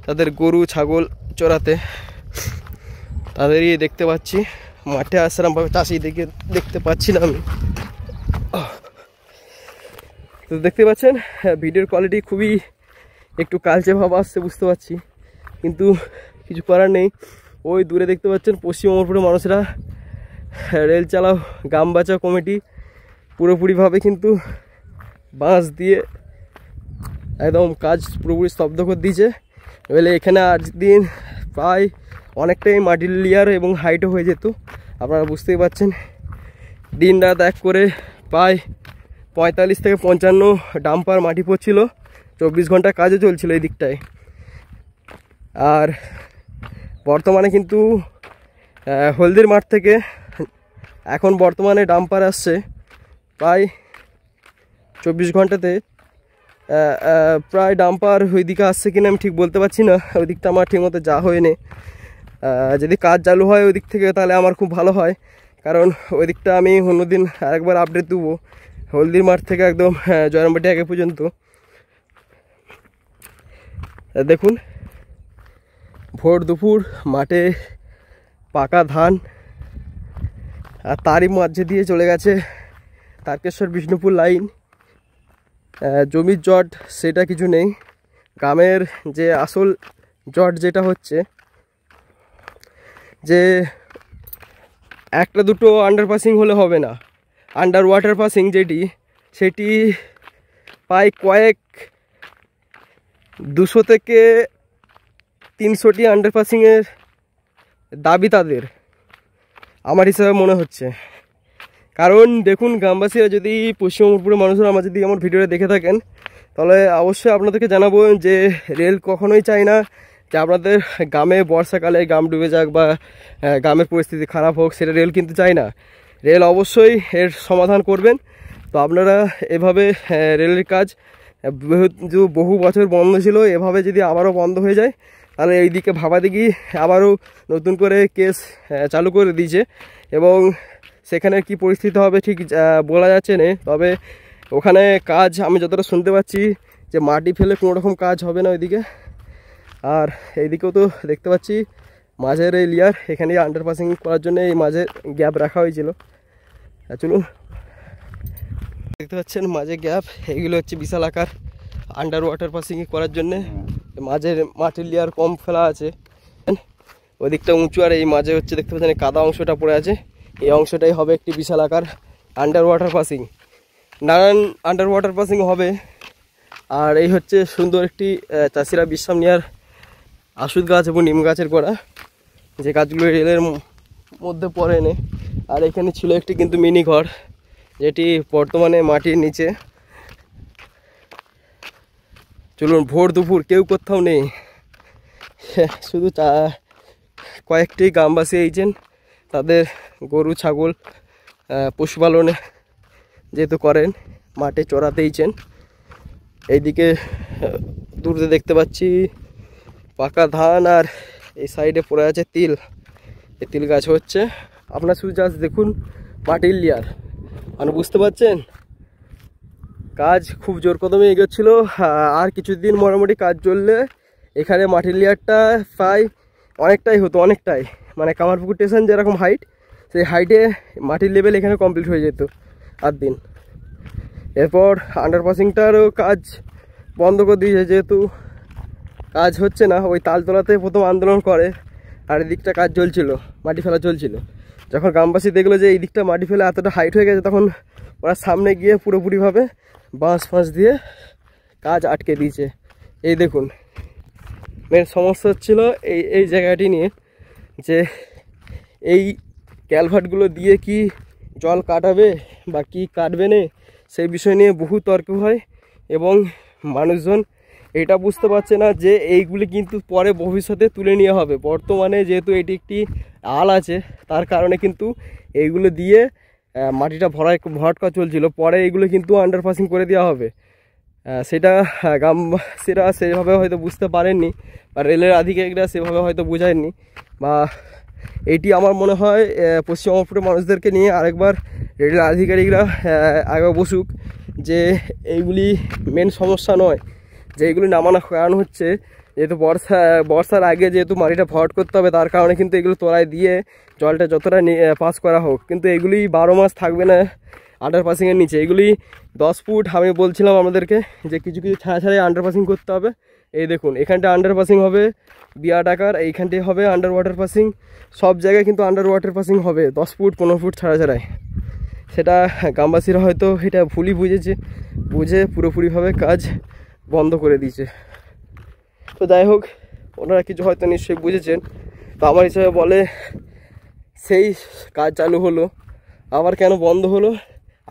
তাদের গরু ছাগল চড়াতে, তাদেরই দেখতে পাচ্ছি। মাঠে আসলামভাবে চাষি দেখতে পাচ্ছি না আমি। তো দেখতে পাচ্ছেন ভিডিওর কোয়ালিটি খুবই একটু কালচে ভাব আসছে, বুঝতে পারছি, কিন্তু কিছু করার নেই। ওই দূরে দেখতে পাচ্ছেন পশ্চিম অমরপুরের মানুষরা রেল চালাও গ্রাম বাঁচাও কমিটি পুরোপুরিভাবে কিন্তু বাঁশ দিয়ে একদম কাজ পুরোপুরি স্তব্ধ করে দিয়েছে। এবারে এখানে আজ দিন প্রায় অনেকটাই মাটির লেয়ার এবং হাইটও হয়ে যেত। আপনারা বুঝতেই পারছেন, দিন রাত এক করে প্রায় 45 থেকে 55 ডাম্পার মাটি পড়ছিল। 24 ঘন্টা কাজও চলছিল এই দিকটায়। আর বর্তমানে কিন্তু হলদির মাঠ থেকে এখন বর্তমানে ডাম্পার আসছে প্রায় 24 ঘন্টাতে। প্রায় ডাম্পার ওই দিকে আসছে কিনা আমি ঠিক বলতে পারছি না, ওই দিকটা আমার ঠিকমতো যাওয়া হয়নি। যদি কাজ চালু হয় ওই দিক থেকে, তাহলে আমার খুব ভালো হয়, কারণ ওই দিকটা আমি অন্যদিন আরেকবার আপডেট দেবো। হলদির মাঠ থেকে একদম জয়রামবাটি আগে পর্যন্ত দেখুন, ভোর দুপুর মাঠে পাকা ধান, আর তারই মাঝে দিয়ে চলে গেছে তারকেশ্বর বিষ্ণুপুর লাইন। জমির জট সেটা কিছু নেই, গ্রামের যে আসল জট যেটা হচ্ছে, যে একটা দুটো আন্ডারপাসিং হলে হবে না, আন্ডার ওয়াটার পাসিং যেটি, সেটি প্রায় 200 থেকে 300টি আন্ডারপাসিংয়ের দাবি তাদের, আমার হিসাবে মনে হচ্ছে। কারণ দেখুন, গ্রামবাসীরা যদি পশ্চিম মেদিনীপুরের মানুষরা আমার যদি আমার ভিডিওটা দেখে থাকেন, তাহলে অবশ্যই আপনাদেরকে জানাবো যে রেল কখনোই চাই না যে আপনাদের গ্রামে বর্ষাকালে গ্রাম ডুবে যাক বা গ্রামের পরিস্থিতি খারাপ হোক, সেটা রেল কিন্তু চাই না। রেল অবশ্যই এর সমাধান করবেন। তো আপনারা এভাবে রেলের কাজ বহু বছর বন্ধ ছিল, এভাবে যদি আবারও বন্ধ হয়ে যায় তাহলে এইদিকে ভাবাদিঘি আবারও নতুন করে কেস চালু করে দিয়েছে, এবং সেখানে কি পরিস্থিতি হবে ঠিক বলা যাচ্ছে না। তবে ওখানে কাজ আমি যতটা শুনতে পাচ্ছি যে মাটি ফেলে কোনো রকম কাজ হবে না ওইদিকে। আর এইদিকেও তো দেখতে পাচ্ছি মাঝের এই লেয়ার, এখানে আন্ডারপাসিং করার জন্য এই মাঝে গ্যাপ রাখা হয়েছিল। চলুন, দেখতে পাচ্ছেন মাঝে গ্যাপ, এগুলো হচ্ছে বিশাল আকার আন্ডার ওয়াটার পাসিং করার জন্যে। মাঝের মাটির লেয়ার কম ফেলা আছে, ওদিকটা উঁচু, আর এই মাঝে হচ্ছে দেখতে পাচ্ছেন কাদা অংশটা পড়ে আছে, এই অংশটাই হবে একটি বিশাল আকার আন্ডার ওয়াটার পাসিং। নানান আন্ডার ওয়াটার পাসিং হবে। আর এই হচ্ছে সুন্দর একটি চাষিরা বিশ্রাম নেওয়ার আশুদ গাছ এবং নিম গাছের গোড়া, যে গাছগুলো রেলের মধ্যে পড়ে নে। আর এখানে ছিল একটি কিন্তু মিনি ঘর, যেটি বর্তমানে মাটির নিচে। চলুন, ভোর দুপুর কেউ কোথাও নেই, শুধু কয়েকটি গ্রামবাসী এইছেন, তাদের গরু ছাগল পশুপালনে যেহেতু করেন, মাঠে চড়াতেইছেন। এইদিকে দূরে দেখতে পাচ্ছি পাকা ধান, আর এই সাইডে পড়ে আছে তিল, এই তিল গাছ হচ্ছে। আপনার শুধু জাস্ট দেখুন মাটির লেয়ার, মানে বুঝতে পারছেন কাজ খুব জোর কদমে এগোচ্ছিল। আর কিছুদিন মোটামুটি কাজ চললে এখানে মাটির লেয়ারটা প্রায় অনেকটাই হতো, অনেকটাই, মানে কামারপুকুর স্টেশন যেরকম হাইট, সেই হাইটে মাটির লেভেল এখানে কমপ্লিট হয়ে যেত 8 দিন। এরপর আন্ডারপাসিংটারও কাজ বন্ধ করে দিয়েছে, যেহেতু কাজ হচ্ছে না। ওই তালতলাতে প্রথম আন্দোলন করে, আর এদিকটা কাজ চলছিল, মাটি ফেলা চলছিল। যখন গ্রামবাসী দেখলো যে এই দিকটা মাটি ফেলে এতটা হাইট হয়ে গেছে, তখন ওরা সামনে গিয়ে পুরোপুরিভাবে বাঁশ ফাঁস দিয়ে কাজ আটকে দিয়েছে। এই দেখুন, মেন সমস্যা হচ্ছিল এই জায়গাটি নিয়ে, যে এই ক্যালভার্টগুলো দিয়ে কি জল কাটাবে বা কি কাটবে না, সেই বিষয় নিয়ে বহু তর্ক হয়, এবং মানুষজন এটা বুঝতে পারছে না যে এইগুলি কিন্তু পরে ভবিষ্যতে তুলে নেওয়া হবে। বর্তমানে যেহেতু এটি একটি আল আছে, তার কারণে কিন্তু এইগুলো দিয়ে মাটিটা ভরাট করা চলছিল, পরে এইগুলো কিন্তু আন্ডারপাসিং করে দেওয়া হবে। সেটা গ্রামবাসীরা সেভাবে হয়তো বুঝতে পারেননি, বা রেলের আধিকারিকরা সেভাবে হয়তো বোঝায়নি, বা এটি আমার মনে হয় পশ্চিমবঙ্গের মানুষদেরকে নিয়ে আরেকবার রেলের আধিকারিকরা আগে বসুক, যে এইগুলি মেন সমস্যা নয়, যে এইগুলি নামানোর কারণ হচ্ছে যেহেতু বর্ষার আগে যেহেতু মাটিটা ভরাট করতে হবে, তার কারণে কিন্তু এগুলো তোলায় দিয়ে জলটা যতটা পাস করা হোক, কিন্তু এগুলি 12 মাস থাকবে না আন্ডারপাসিংয়ের নিচে। এগুলি 10 ফুট, আমি বলছিলাম আমাদেরকে যে কিছু কিছু ছাড়াই আন্ডারপাসিং করতে হবে। এই দেখুন, এখানটা আন্ডারপাসিং হবে বিরাট আকার, এইখানটাই হবে আন্ডার ওয়াটার পাসিং, সব জায়গায় কিন্তু আন্ডার ওয়াটার পাসিং হবে 10 ফুট 15 ফুট ছাড়াই। সেটা গ্রামবাসীরা হয়তো এটা ভুলই বুঝে পুরোপুরিভাবে কাজ বন্ধ করে দিয়েছে। তো যাই হোক, ওনারা কিছু হয়তো নিশ্চয়ই বুঝেছেন। তো আমার হিসাবে বলে, সেই কাজ চালু হলো, আবার কেন বন্ধ হলো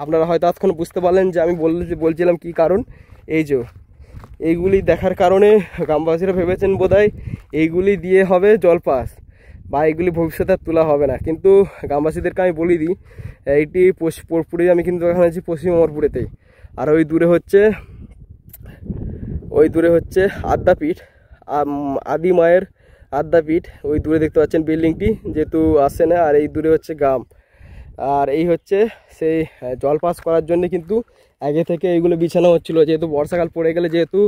আপনারা হয়তো এতক্ষণ বুঝতে পারলেন যে আমি বলছিলাম কি কারণ। এই যে এইগুলি দেখার কারণে গ্রামবাসীরা ভেবেছেন বোধহয় এইগুলি দিয়ে হবে জল পাস, বা এইগুলি ভবিষ্যতে আর তোলা হবে না। কিন্তু গ্রামবাসীদেরকে আমি বলে দিই, এইটি পুরোপুরি আমি কিন্তু এখানে আছি পশ্চিম অমরপুরেতেই। আর ওই দূরে হচ্ছে আদ্যাপীঠ, আদি মায়ের আদ্যাপীঠ, ওই দূরে দেখতে পাচ্ছেন বিল্ডিংটি, যেহেতু আসে না। আর এই দূরে হচ্ছে গ্রাম, আর এই হচ্ছে সেই জল পাস করার জন্য কিন্তু আগে থেকে এইগুলো বিছানো হচ্ছিলো। যেহেতু বর্ষাকাল পড়ে গেলে যেহেতু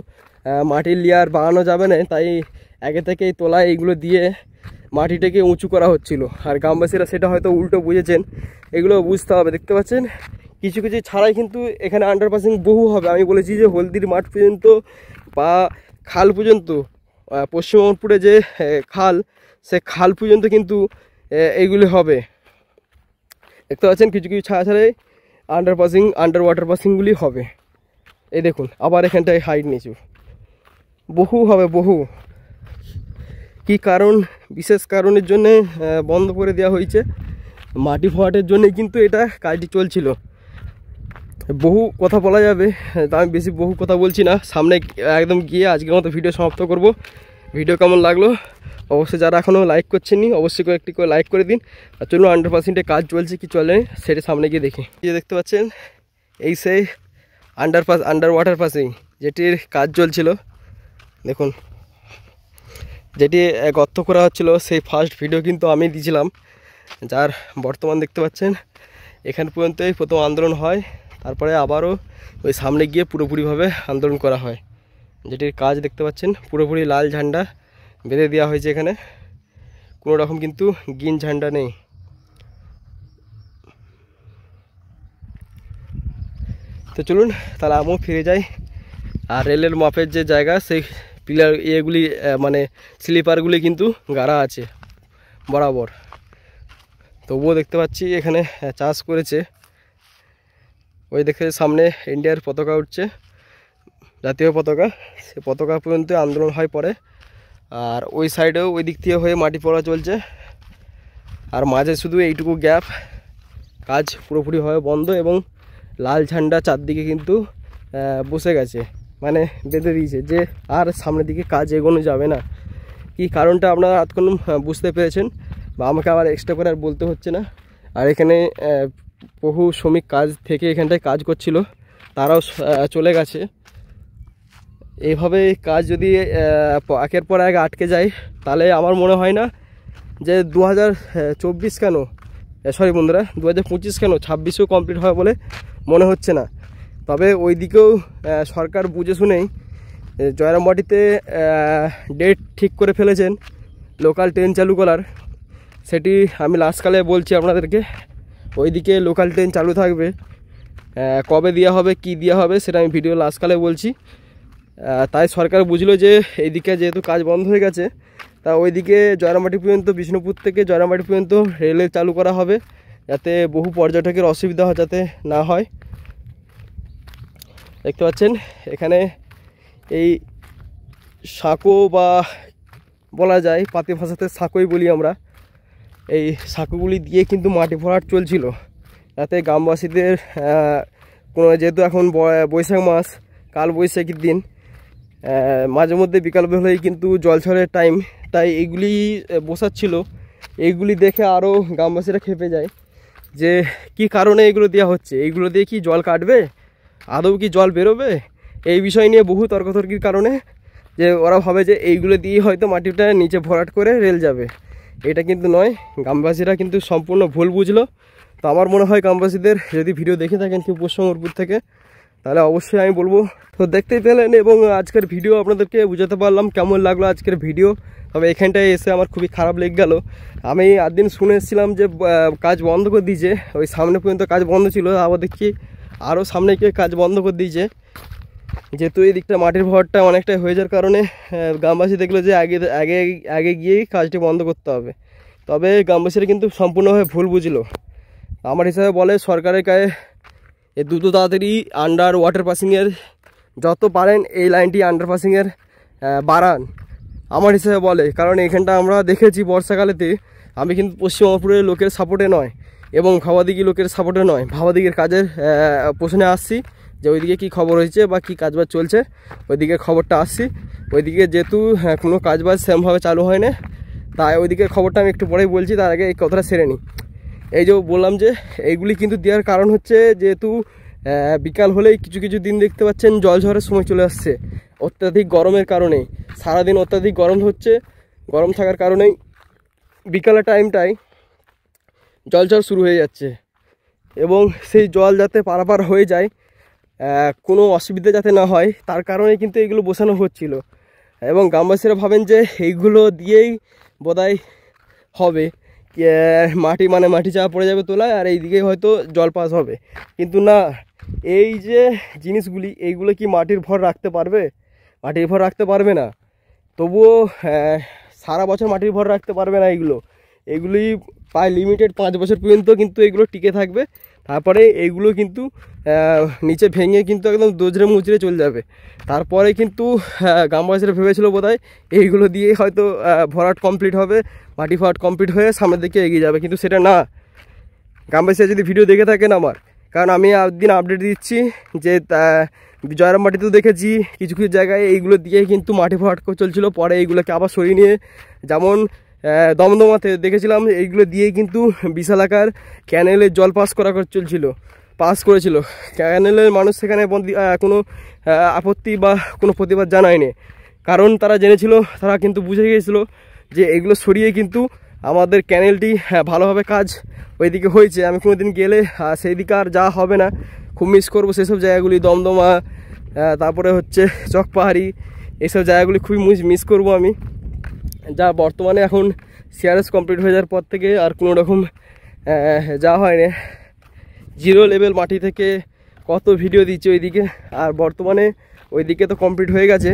মাটির লেয়ার বাড়ানো যাবে না, তাই আগে থেকে এই তোলায় এইগুলো দিয়ে মাটিটাকে উঁচু করা হচ্ছিল। আর গ্রামবাসীরা সেটা হয়তো উল্টো বুঝেছেন, এগুলো বুঝতে হবে। দেখতে পাচ্ছেন কিছু কিছু ছাড়াই কিন্তু এখানে আন্ডারপাসিং বহু হবে। আমি বলেছি যে হলদির মাঠ পর্যন্ত বা খাল পর্যন্ত, পশ্চিম মেদিনীপুরে যে খাল, সে খাল পর্যন্ত কিন্তু এইগুলি হবে। দেখতে পাচ্ছেন কিছু কিছু ছাড়াই আন্ডার ওয়াটার পাসিংগুলি হবে। এই দেখুন আবার এখানটায় হাইট নিচু বহু হবে, বহু। কি কারণ, বিশেষ কারণের জন্যে বন্ধ করে দেওয়া হয়েছে, মাটি ভরাটের জন্যে কিন্তু এটা কাজটি চলছিল। বহু কথা বলা যাবে, তা আমি বেশি বহু কথা বলছি না, সামনে একদম গিয়ে আজকের মতো ভিডিও সমাপ্ত করব। ভিডিও কেমন লাগলো অবশ্যই, যারা এখনও লাইক করছেননি অবশ্যই একটি করে লাইক করে দিন। আর চলুন 100% কাজ চলছে কি চলে সেটা সামনে গিয়ে দেখি। যে দেখতে পাচ্ছেন এই সেই আন্ডার ওয়াটার পাসিং যেটির কাজ চলছিল। দেখুন যেটি গর্ত করা হচ্ছিল সেই ফার্স্ট ভিডিও কিন্তু আমি দিয়েছিলাম, যার বর্তমান দেখতে পাচ্ছেন এখান পর্যন্তই প্রথম আন্দোলন হয়, তারপরে আবারও ওই সামনে গিয়ে পুরোপুরিভাবে আন্দোলন করা হয়। যেটির কাজ দেখতে পাচ্ছেন পুরোপুরি লাল ঝান্ডা বেঁধে দেওয়া হয়েছে, এখানে কোনো রকম কিন্তু গ্রিন ঝান্ডা নেই। তো চলুন তাহলে আমিও ফিরে যাই। আর রেলের মাপের যে জায়গা সেই পিলার এগুলি মানে স্লিপারগুলি কিন্তু গাড়া আছে বরাবর। তবুও দেখতে পাচ্ছি এখানে চাষ করেছে। ওই দেখে সামনে ইন্ডিয়ার পতাকা উঠছে, জাতীয় পতাকা, সে পতাকা পর্যন্ত আন্দোলন হয় পরে। আর ওই সাইডেও ওই দিক থেকে হয়ে মাটি পড়া চলছে, আর মাঝে শুধু এইটুকু গ্যাপ, কাজ পুরোপুরিভাবে বন্ধ এবং লাল ঝান্ডা চারদিকে কিন্তু বসে গেছে, মানে বেঁধে দিয়েছে যে আর সামনের দিকে কাজ এগোনো যাবে না। কি কারণটা আপনারা এতক্ষণ বুঝতে পেরেছেন, বা আমাকে আবার এক্সট্রা করে আর বলতে হচ্ছে না। আর এখানে বহু শ্রমিক কাজ থেকে এখানটায় কাজ করছিল, তারাও চলে গেছে। এইভাবে কাজ যদি একের পর এক আটকে যায় তাহলে আমার মনে হয় না যে 2024 কেন, সরি বন্ধুরা 2025 কেন 26ও কমপ্লিট হয় বলে মনে হচ্ছে না। তবে ওই দিকেও সরকার বুঝে শুনেই জয়রামবাটিতে ডেট ঠিক করে ফেলেছেন লোকাল ট্রেন চালু করার। সেটি আমি লাস্টকালে বলছি আপনাদেরকে, ওইদিকে লোকাল ট্রেন চালু থাকবে। কবে দেওয়া হবে কি দেওয়া হবে সেটা আমি ভিডিও লাস্টকালে বলছি। তাই সরকার বুঝলো যে এইদিকে যেহেতু কাজ বন্ধ হয়ে গেছে, তা ওইদিকে জয়রামবাটি পর্যন্ত, বিষ্ণুপুর থেকে জয়রামবাটি পর্যন্ত রেলে চালু করা হবে, যাতে বহু পর্যটকের অসুবিধা যাতে না হয়। দেখতে পাচ্ছেন এখানে এই সাঁকো বা বলা যায় পাতি ভাষাতে সাঁকোই বলি আমরা, এই সাঁকোগুলি দিয়ে কিন্তু মাটি ভরাট চলছিল, যাতে গ্রামবাসীদের কোনো, যেহেতু এখন বৈশাখ মাস, কাল বৈশাখীর দিন, মাঝে মধ্যে বিকাল বেলায় কিন্তু জলছড়ের টাইম, তাই এইগুলি বসাচ্ছিল। এইগুলি দেখে আরও গ্রামবাসীরা খেপে যায় যে কি কারণে এগুলো দেওয়া হচ্ছে, এইগুলো দিয়ে কি জল কাটবে, আদৌ কি জল বেরোবে, এই বিষয় নিয়ে বহু তর্কতর্কির কারণে যে ওরা ভাবে যে এইগুলো দিয়ে হয়তো মাটিটা নিচে ভরাট করে রেল যাবে। এটা কিন্তু নয়, গ্রামবাসীরা কিন্তু সম্পূর্ণ ভুল বুঝলো। তো আমার মনে হয় গ্রামবাসীদের যদি ভিডিও দেখে থাকেন কেউ পশ্চিমবঙ্গপুর থেকে, তাহলে অবশ্যই আমি বলবো। তো দেখতেই পেলেন এবং আজকের ভিডিও আপনাদেরকে বুঝাতে পারলাম কেমন লাগলো আজকের ভিডিও। তবে এখানটায় এসে আমার খুবই খারাপ লেগে গেল। আমি একদিন শুনে এসেছিলাম যে কাজ বন্ধ করে দিয়েছে, ওই সামনে পর্যন্ত কাজ বন্ধ ছিল, আবার দেখছি আরও সামনে গিয়ে কাজ বন্ধ করে দিয়েছে। যেহেতু এই দিকটা মাটির ভরাটটা অনেকটাই হয়ে যাওয়ার কারণে গ্রামবাসী দেখলো যে আগে গিয়েই কাজটি বন্ধ করতে হবে। তবে গ্রামবাসীরা কিন্তু সম্পূর্ণভাবে ভুল বুঝলো। আমার হিসাবে বলে সরকারের গায়ে এই দ্রুত তাড়াতাড়ি আন্ডার ওয়াটার পাসিংয়ের যত পারেন এই লাইনটি আন্ডার পাসিংয়ের বাড়ান আমার হিসাবে বলে। কারণ এখানটা আমরা দেখেছি বর্ষাকালেতে, আমি কিন্তু পশ্চিমবঙ্গপুরের লোকের সাপোর্টে নয় এবং ভাবাদিঘি লোকের সাপোর্টে নয়, ভাবাদিঘির কাজের পোষণে আসছি যে ওইদিকে কী খবর হয়েছে বা কী কাজবাজ চলছে, ওইদিকে খবরটা আসছি। ওইদিকে যেহেতু কোনো কাজবাজ সেরকমভাবে চালু হয় না, তাই ওইদিকে খবরটা আমি একটু পরেই বলছি, তার আগে এই কথাটা সেরে নিই। এই যে বললাম যে এইগুলি কিন্তু দেওয়ার কারণ হচ্ছে যেহেতু বিকাল হলেই কিছু কিছু দিন দেখতে পাচ্ছেন জল ঝড়ের সময় চলে আসছে, অত্যাধিক গরমের কারণে সারাদিন অত্যাধিক গরম হচ্ছে, গরম থাকার কারণেই বিকালের টাইমটায় জলঝড় শুরু হয়ে যাচ্ছে এবং সেই জল যাতে পারাপার হয়ে যায়, কোনো অসুবিধা যাতে না হয় তার কারণে কিন্তু এইগুলো বসানো হচ্ছিল। এবং গ্রামবাসীরা ভাবেন যে এইগুলো দিয়েই বোধহয় হবে, মাটি চাপা পড়ে যাবে তোলায়, আর এইদিকে হয়তো জল পাস হবে। কিন্তু না, এই যে জিনিসগুলি এইগুলো কি মাটির ভর রাখতে পারবে? মাটির ভর রাখতে পারবে না। তবুও সারা বছর মাটির ভর রাখতে পারবে না। এগুলি প্রায় লিমিটেড 5 বছর পর্যন্ত কিন্তু এগুলো টিকে থাকবে, তারপরে এইগুলো কিন্তু নিচে ভেঙে কিন্তু একদম দোজরে মুচড়ে চলে যাবে। তারপরে কিন্তু গ্রামবাসীরা ভেবেছিল বোধহয় এইগুলো দিয়ে হয়তো ভরাট কমপ্লিট হবে, মাটি ভরাট কমপ্লিট হয়ে সামনের দিকে এগিয়ে যাবে, কিন্তু সেটা না। গ্রামবাসীরা যদি ভিডিও দেখে থাকেন আমার, কারণ আমি একদিন আপডেট দিচ্ছি যে জয়রাম মাটিতেও দেখেছি কিছু কিছু জায়গায় এইগুলো দিয়ে কিন্তু মাটি ভরাট চলছিল, পরে এইগুলোকে আবার সরিয়ে নিয়ে, যেমন দমদমাতে দেখেছিলাম এইগুলো দিয়ে কিন্তু বিশাল আকার ক্যানেলের জল পাস করেছিল। ক্যানেলের মানুষ সেখানে কোনো আপত্তি বা কোনো প্রতিবাদ জানায়নি, কারণ তারা জেনেছিল, তারা কিন্তু বুঝে গিয়েছিল যে এইগুলো সরিয়ে কিন্তু আমাদের ক্যানেলটি ভালোভাবে কাজ ওইদিকে হয়েছে। আমি কোনো দিন গেলে সেই দিকে আর যাওয়া হবে না, খুব মিস করবো সেসব জায়গাগুলি, দমদমা, তারপরে হচ্ছে চকপাহাড়ি, এইসব জায়গাগুলি খুবই মিস করব আমি। যা বর্তমানে এখন সিআরএস কমপ্লিট হয়ে যাওয়ার পর থেকে আর কোনো রকম যাওয়া হয়নি। জিরো লেভেল মাটি থেকে কত ভিডিও দিচ্ছে ওইদিকে, আর বর্তমানে ওইদিকে তো কমপ্লিট হয়ে গেছে,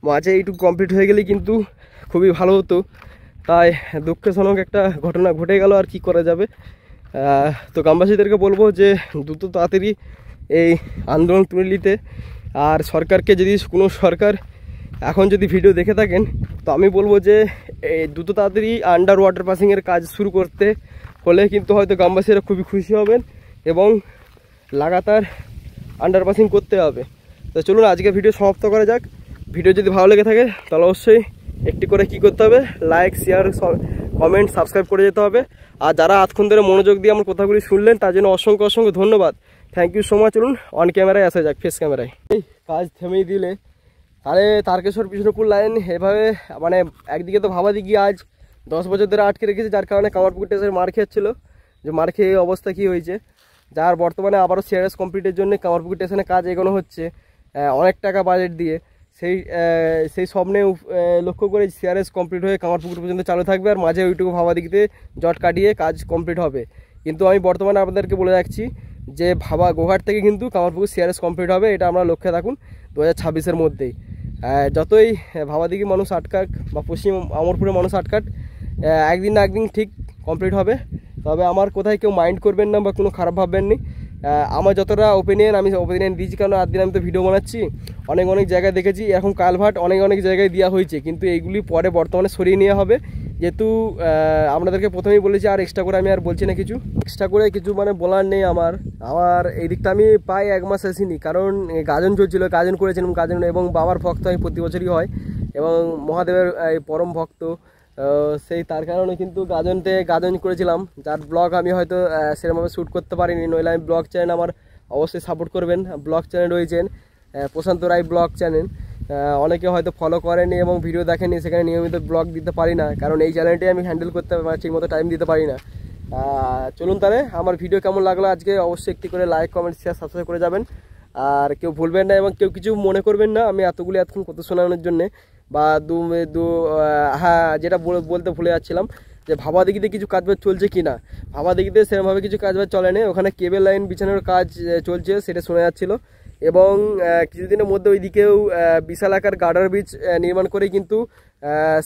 মাঝে এইটুকু কমপ্লিট হয়ে গেলে কিন্তু খুবই ভালো হতো। তাই দুঃখজনক একটা ঘটনা ঘটে গেল, আর কি করা যাবে। তো গ্রামবাসীদেরকে বলবো যে দ্রুত তাড়াতাড়ি এই আন্দোলন তুলে নিতে, আর সরকারকে যদি কোনো সরকার এখন যদি ভিডিও দেখে থাকেন, তো আমি বলবো যে এই দ্রুত তাড়াতাড়ি আন্ডার ওয়াটার পাসিংয়ের কাজ শুরু করতে হলে কিন্তু হয়তো গ্রামবাসীরা খুবই খুশি হবেন এবং লাগাতার আন্ডার পাসিং করতে হবে। তো চলুন আজকে ভিডিও সমাপ্ত করা যাক। ভিডিও যদি ভালো লেগে থাকে তাহলে অবশ্যই একটি করে কি করতে হবে, লাইক, শেয়ার, কমেন্ট, সাবস্ক্রাইব করে যেতে হবে। আর যারা এতক্ষণ ধরে মনোযোগ দিয়ে আমার কথাগুলি শুনলেন তার জন্য অসংখ্য অসংখ্য ধন্যবাদ। Thank you so much. চলুন অন ক্যামেরায় আসা যাক, ফেস ক্যামেরায়। এই কাজ থেমেই দিলে তাহলে তারকেশ্বর বিষ্ণুপুর লাইন এভাবে, মানে একদিকে তো ভাবাদিঘি আজ 10 বছর ধরে আটকে রেখেছে, যার কারণে কামারপুকুর স্টেশন মার খেয়েছিল, যে মার খেয়ে অবস্থা কী হয়েছে, যার বর্তমানে আবারও সিআরএস কমপ্লিটের জন্য কামারপুকুর স্টেশনে কাজ এগোনো হচ্ছে অনেক টাকা বাজেট দিয়ে। সেই স্বপ্নে লক্ষ্য করে সিআরএস কমপ্লিট হয়ে কামারপুকুর পর্যন্ত চালু থাকবে, আর মাঝে ওইটুকু ভাবাদিঘিতে জট কাটিয়ে কাজ কমপ্লিট হবে। কিন্তু আমি বর্তমানে আপনাদেরকে বলে রাখছি যে গোঘাট থেকে কিন্তু কামারপুকুর সিআরএস কমপ্লিট হবে, এটা আমরা লক্ষ্যে থাকুন 2026-এর মধ্যেই। যতই ভাবাদিঘি মানুষ আটকাক বা পশ্চিম আমরপুরে মানুষ আটকাক, একদিন না একদিন ঠিক কমপ্লিট হবে। তবে আমার কোথায় কেউ মাইন্ড করবেন না বা কোনো খারাপ ভাববেন নি। আমার যতটা ওপিনিয়ন আমি ওপিনিয়ন দিয়েছি, কারণ আর দিন আমি তো ভিডিও বানাচ্ছি, অনেক জায়গায় দেখেছি এরকম কালভার্ট অনেক জায়গায় দেওয়া হয়েছে, কিন্তু এইগুলি পরে বর্তমানে সরিয়ে নেওয়া হবে। যেহেতু আপনাদেরকে প্রথমেই বলেছি, আর এক্সট্রা করে আমি আর বলছি না কিছু মানে বলার নেই আমার এই দিকটা। আমি প্রায় 1 মাস আসিনি, কারণ গাজন চলছিল, গাজন করেছিলাম, গাজন এবং বাবার ভক্ত আমি প্রতি বছরই হয় এবং মহাদেবের পরম ভক্ত, তার কারণে কিন্তু গাজন করেছিলাম, যার ব্লগ আমি হয়তো সেরকমভাবে শ্যুট করতে পারিনি। নইলে আমি ব্লগ চ্যানেল আমার অবশ্যই সাপোর্ট করবেন। ব্লগ চ্যানেল রয়েছেন প্রশান্ত রায় ব্লগ চ্যানেল, অনেকে হয়তো ফলো করেনি এবং ভিডিও দেখেনি, সেখানে নিয়মিত ব্লগ দিতে পারি না, কারণ এই চ্যানেলটাই আমি হ্যান্ডেল করতে ঠিকমতো টাইম দিতে পারি না। চলুন তাহলে আমার ভিডিও কেমন লাগলো আজকে অবশ্যই একটি করে লাইক, কমেন্ট, শেয়ার, সাবস্ক্রাইব করে যাবেন। আর কেউ ভুলবেন না এবং কেউ কিছু মনে করবেন না আমি এতক্ষণ কথা শোনানোর জন্যে, বা হ্যাঁ, যেটা বলতে ভুলে যাচ্ছিলাম যে ভাবাদিঘিতে কিছু কাজবাজ চলছে কি না। ভাবাদিঘিতে সেরকমভাবে কিছু কাজবাজ চলে না, ওখানে কেবল লাইন বিছানোর কাজ চলছে, সেটা শোনা যাচ্ছিলো। এবং কিছুদিনের মধ্যে ওই দিকেও বিশাল আকার গার্ডার ব্রিজ নির্মাণ করেই কিন্তু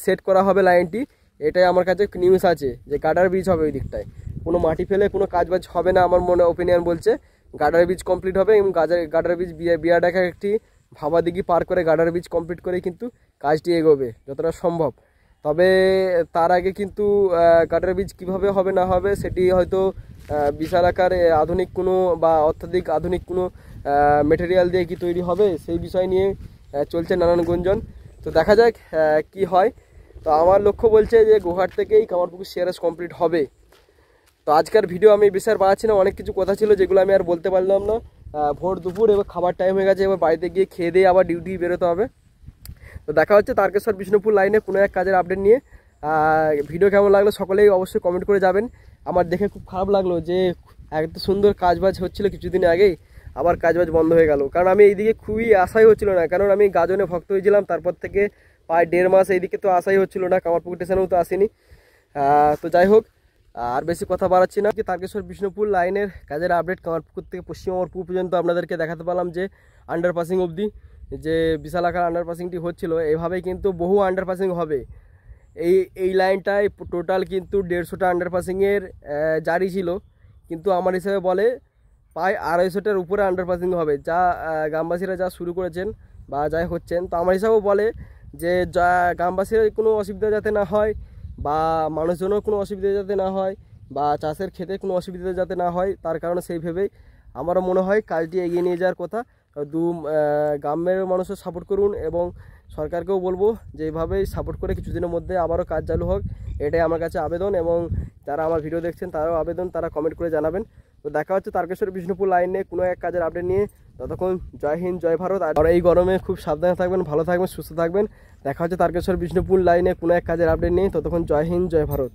সেট করা হবে লাইনটি। এটাই আমার কাছে নিউজ আছে যে গার্ডার ব্রিজ হবে ওই দিকটায়, কোনো মাটি ফেলে কোনো কাজবাজ হবে না, আমার মনে ওপিনিয়ন বলছে। গার্ডার ব্রিজ কমপ্লিট হবে এবং গার্ডার ব্রিজ বিয়াডাকা একটি ভাবাদিঘি পার করে গার্ডার ব্রিজ কমপ্লিট করে কিন্তু কাজটি এগোবে যতটা সম্ভব। তবে তার আগে কিন্তু গার্ডার ব্রিজ কীভাবে হবে না হবে সেটি হয়তো বিশাল আকারে আধুনিক কোনো বা অত্যাধিক আধুনিক কোনো মেটেরিয়াল দিয়ে কি তৈরি হবে সেই বিষয় নিয়ে চলছে নানান গুঞ্জন। তো দেখা যাক কি হয়। তো আমার লক্ষ্য বলছে যে গোঘাট থেকেই কামারপুকুর সিআরএস কমপ্লিট হবে। তো আজকের ভিডিও আমি বেশি আর বাড়াচ্ছি না, অনেক কিছু কথা ছিল যেগুলো আমি আর বলতে পারলাম না। ভোর দুপুর এবার খাবার টাইম হয়ে গেছে, এবার বাড়িতে গিয়ে খেয়ে দিয়ে আবার ডিউটি বেরোতে হবে। তো দেখা হচ্ছে তারকেশ্বর বিষ্ণুপুর লাইনে কোনো এক কাজের আপডেট নিয়ে। ভিডিও কেমন লাগলো সকলেই অবশ্যই কমেন্ট করে যাবেন। আমার দেখে খুব খারাপ লাগলো যে এত সুন্দর কাজবাজ হচ্ছিল কিছুদিন আগেই, আবার কাজবাজ বন্ধ হয়ে গেল। কারণ আমি এইদিকে খুবই আশাই হচ্ছিল না, কারণ আমি গাজনে ভক্ত হয়েছিলাম, তারপর থেকে প্রায় 1.5 মাস এইদিকে তো আশাই হচ্ছিল না, কামারপুকুর স্টেশনেও তো আসিনি। তো যাই হোক, আর বেশি কথা বাড়াচ্ছি না। তারকেশ্বর বিষ্ণুপুর লাইনের কাজের আপডেট কামারপুকুর থেকে পশ্চিম আমরপুর পর্যন্ত আপনাদেরকে দেখাতে পারলাম, যে আন্ডারপাসিং অবধি যে বিশাল আকার আন্ডারপাসিংটি হচ্ছিল, এভাবেই কিন্তু বহু আন্ডারপাসিং হবে। এই লাইনটায় টোটাল কিন্তু 150টা আন্ডারপাসিংয়ের জারি ছিল, কিন্তু আমার হিসাবে বলে প্রায় 250টার উপরে আন্ডারপাসিং হবে, যা গ্রামবাসীরা যা শুরু করেছেন বা যাই হচ্ছেন। তো আমার হিসাবেও বলে যে যা গ্রামবাসীর কোনো অসুবিধা যাতে না হয়, বা মানুষজনের কোনো অসুবিধা যাতে না হয়, বা চাষের ক্ষেতে কোনো অসুবিধা যাতে না হয়, তার কারণে সেই ভেবেই আমারও মনে হয় কাজটি এগিয়ে নিয়ে যাওয়ার কথা। গ্রামের মানুষও সাপোর্ট করুন, এবং সরকারকেও বলবো যে এইভাবেই সাপোর্ট করে কিছুদিনের মধ্যে আবারও কাজ চালু হোক, এটাই আমার কাছে আবেদন। এবং যারা আমার ভিডিও দেখছেন তারাও আবেদন, তারা কমেন্ট করে জানাবেন। তো দেখা হচ্ছে তারকেশ্বর বিষ্ণুপুর লাইনে কোনো এক কাজের আপডেট নিয়ে। ততক্ষণ জয় হিন্দ, জয় ভারত। আর এই গরমে খুব সাবধানে থাকবেন, ভালো থাকবেন, সুস্থ থাকবেন। দেখা হচ্ছে তারকেশ্বর বিষ্ণুপুর লাইনে কোনো এক কাজের আপডেট নিয়ে। ততক্ষণ জয় হিন্দ, জয় ভারত।